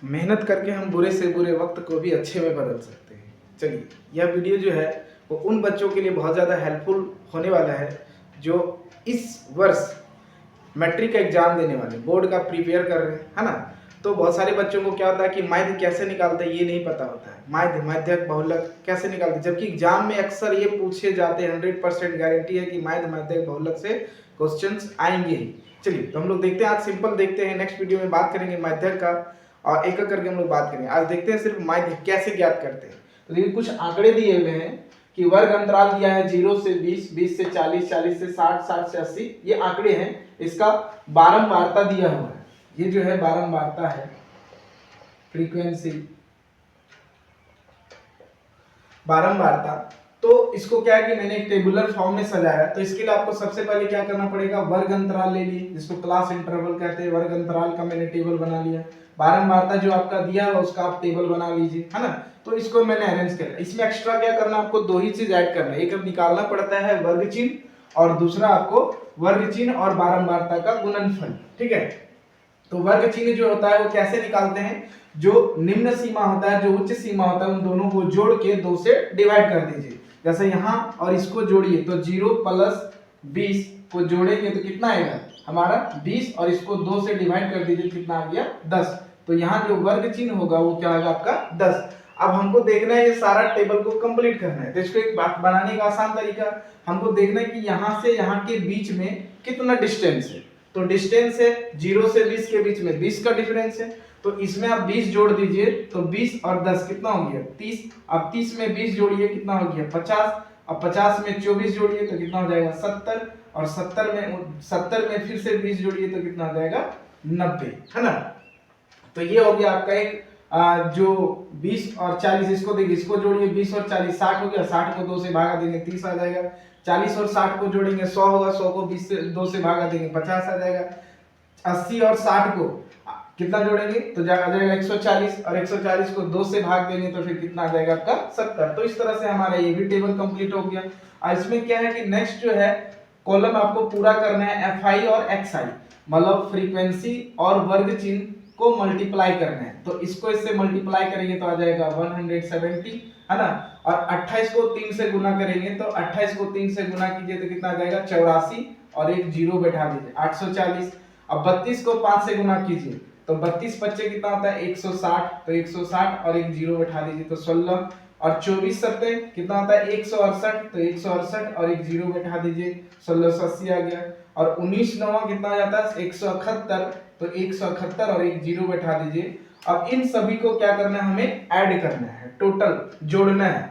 मेहनत करके हम बुरे से बुरे वक्त को भी अच्छे में बदल सकते हैं। चलिए, यह वीडियो जो है वो उन बच्चों के लिए बहुत ज़्यादा हेल्पफुल होने वाला है जो इस वर्ष मैट्रिक का एग्जाम देने वाले, बोर्ड का प्रिपेयर कर रहे हैं, है ना। तो बहुत सारे बच्चों को क्या होता है कि माध्य कैसे निकालते हैं ये नहीं पता होता है, माध्य माध्यक बहुलक कैसे निकालते हैं, जबकि एग्जाम में अक्सर ये पूछे जाते हैं। 100% गारंटी है कि माध्य माध्यक बहुलक से क्वेश्चंस आएंगे ही। चलिए, तो हम लोग देखते हैं, आज सिंपल देखते हैं। नेक्स्ट वीडियो में बात करेंगे माध्यक का और एक एक करके हम लोग बात करेंगे। आज देखते हैं सिर्फ माध्य कैसे ज्ञात करते हैं। तो देखिए, कुछ आंकड़े दिए हुए हैं कि वर्ग अंतराल दिया है 0 से 20, 20 से 40, 40 से 60, 60 से 80, ये आंकड़े हैं। इसका बारंबारता दिया हुआ है, ये जो है बारंबारता है, फ्रीक्वेंसी, बारंबारता। तो इसको क्या है कि मैंने एक टेबुलर फॉर्म में सजाया। तो इसके लिए आपको सबसे पहले क्या करना पड़ेगा, वर्ग अंतराल ले लिए, जिसको क्लास इंटरवल कहते हैं। वर्ग अंतराल का मैंने टेबल बना लिया। बारंबारता जो आपका दिया है उसका आप टेबल बना लीजिए, है ना। तो इसको मैंने अरेंज किया। इसमें एक्स्ट्रा क्या करना, आपको दो ही चीज ऐड करना है। एक अब निकालना पड़ता है वर्ग चिन्ह और दूसरा आपको वर्ग चिन्ह और बारंबारता का गुणनफल, ठीक है। तो वर्ग चिन्ह जो होता है वो कैसे निकालते हैं, जो निम्न सीमा होता है, जो उच्च सीमा होता है, उन दोनों को जोड़ के 2 से डिवाइड कर दीजिए। जैसे यहाँ और इसको जोड़िए तो 0 + 20 को जोड़ेंगे तो कितना आएगा हमारा 20, और इसको 2 से डिवाइड कर दीजिए, कितना आ गया 10। तो यहाँ जो वर्ग चिन्ह होगा वो क्या होगा आपका 10। अब हमको देखना है ये सारा टेबल को कंप्लीट करना है। तो इसको एक बात बनाने का आसान तरीका, हमको देखना है कि यहाँ से यहाँ के बीच में कितना डिस्टेंस है। तो डिस्टेंस है 0 से 20 के बीच में 20 का डिफरेंस है। तो इसमें आप 20 जोड़ दीजिए तो 20 और 10 कितना हो गया 30। अब 30 में 20 जोड़िए कितना हो गया 50। अब 50 में 24 जोड़िए तो कितना हो जाएगा 70, और 70 में फिर से 20 जोड़िए तो कितना हो जाएगा 90, है ना। तो ये हो गया आपका एक जो 20 और 40, इसको देखिए, इसको जोड़िए 20 और 40 60 हो गया। 60 को 2 से भागा देंगे 30 आ जाएगा। 40 और 60 को जोड़ेंगे 100 होगा। 100 को 20 से 2 से भागा देंगे 50 आ जाएगा। 80 और 60 को कितना जोड़ेंगे तो आ जाएगा 140, और 140 को 2 से भाग देंगे तो फिर कितना आ जाएगा आपका 70। तो इस तरह से हमारा ये भी टेबल कंप्लीट हो गया। और इसमें क्या है कि नेक्स्ट जो है कॉलम आपको पूरा करना है fi और xi, मतलब फ्रीक्वेंसी और वर्ग चिन्ह को मल्टीप्लाई करना है। तो इसको इससे मल्टीप्लाई करेंगे तो आ जाएगा 170, है ना। और 28 को 3 से गुना करेंगे तो 28 को 3 से गुना कीजिए तो कितना आ जाएगा 84, और एक जीरो बैठा दीजिए 840। अब 32 को 5 से गुना कीजिए तो 32 बच्चे कितना होता है 160, तो 160 और एक जीरो बैठा दीजिए तो 16, और 24 सत्ते कितना होता है 168, तो 168 और एक जीरो बैठा दीजिए 1680 आ गया। और 19 नवा कितना आ जाता है 171, तो 171 और एक जीरो बैठा दीजिए। अब इन सभी को क्या करना है, हमें ऐड करना है, टोटल जोड़ना है।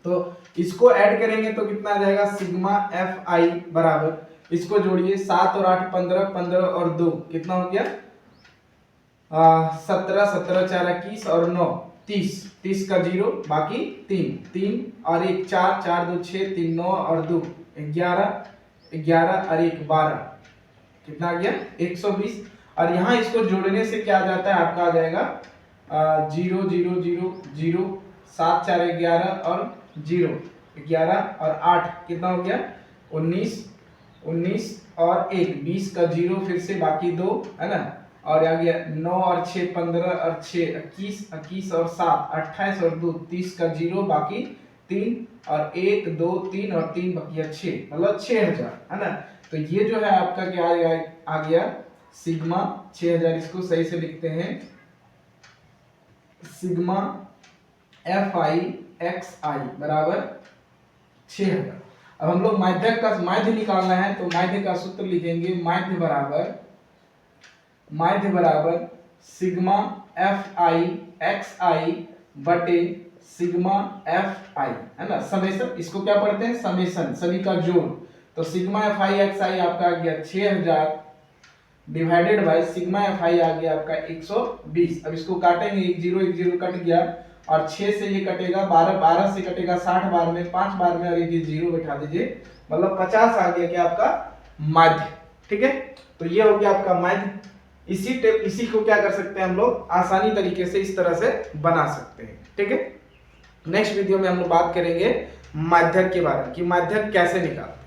तो इसको ऐड करेंगे तो कितना आ जाएगा सिग्मा fi बराबर, इसको जोड़िए 7 और 8 15, 15 और 2 कितना हो गया 17, 17 4 21 और 9 30, 30 का जीरो बाकी 3, 3 और 1 4, 4 2 6, 3 9 और 2 11, 11 और 1 12, कितना आ गया 120। और यहाँ इसको जोड़ने से क्या आ जाता है आपका आ जाएगा 0 0 0 0, 7 4 11 और 0 11 और 8 कितना हो गया 19, 19 और 1 20 का जीरो फिर से बाकी 2, है ना। और आ गया 9 और 6 15 और 6 21, 21 और 7 28 और 2 30 का जीरो बाकी 3, और 1 2 3 और 3 बकिया 6, मतलब 6000, है ना। तो ये जो है आपका क्या आ गया सिग्मा 6000। इसको सही से लिखते हैं सिग्मा fi xi बराबर 6000। अब हम लोग माध्यक का माध्य निकालना है, तो माध्य का सूत्र लिखेंगे माध्य बराबर सिग्मा fi xi बटे सिग्मा fi, है ना, समेशन। इसको क्या पढ़ते हैं समेशन, सभी का जोड़। तो सिग्मा fi xi आपका आ गया 6000 डिवाइडेड बाय सिग्मा fi आ गया आपका 120। अब इसको काटेंगे, एक जीरो कट गया, और 6 से ये कटेगा 12, 12 से कटेगा 60 बार में, 5 बार में, और एक जीरो बैठा दीजिए, मतलब 50 आ गया क्या आपका माध्य, ठीक है। तो ये हो गया आपका माध्य। इसी को क्या कर सकते हैं हम लोग आसानी तरीके से इस तरह से बना सकते हैं, ठीक है। नेक्स्ट वीडियो में हम लोग बात करेंगे माध्यक के बारे में कि माध्यक कैसे निकालते हैं।